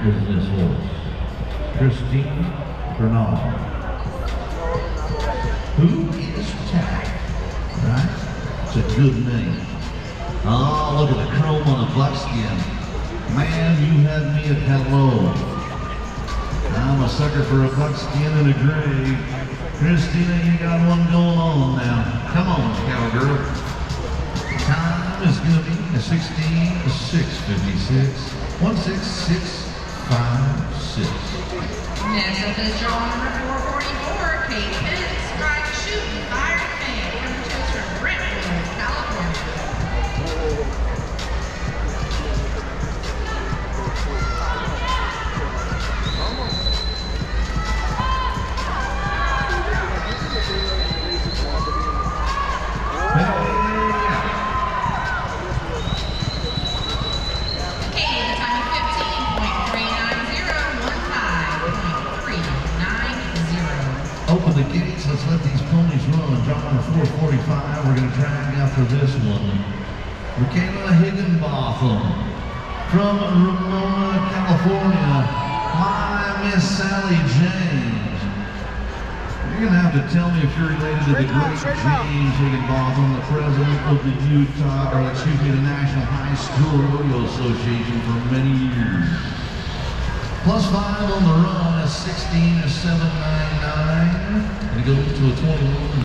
is this horse? Christine Bernard. Who is Tack? Right? It's a good name. Oh, look at the chrome on the buckskin. Man, you had me at hello. I'm a sucker for a buckskin and a gray. Christina, you got one going on now. Come on, cowgirl. Time is going to be a 16:06:56. 16656. Next up is draw number 444, Kate Pitts, strike, shoot, fire, fan. Number 2 is from Brentwood, California. Open the gates, let's let these ponies run. Draw number 445, we're going to drag after this one. Michaela Higginbotham from Ramona, California. My Miss Sally James. You're going to have to tell me if you're related to the great James Higginbotham, the president of the the National High School Rodeo Association for many years. +5 on the run is 16:799. And it goes to a 21.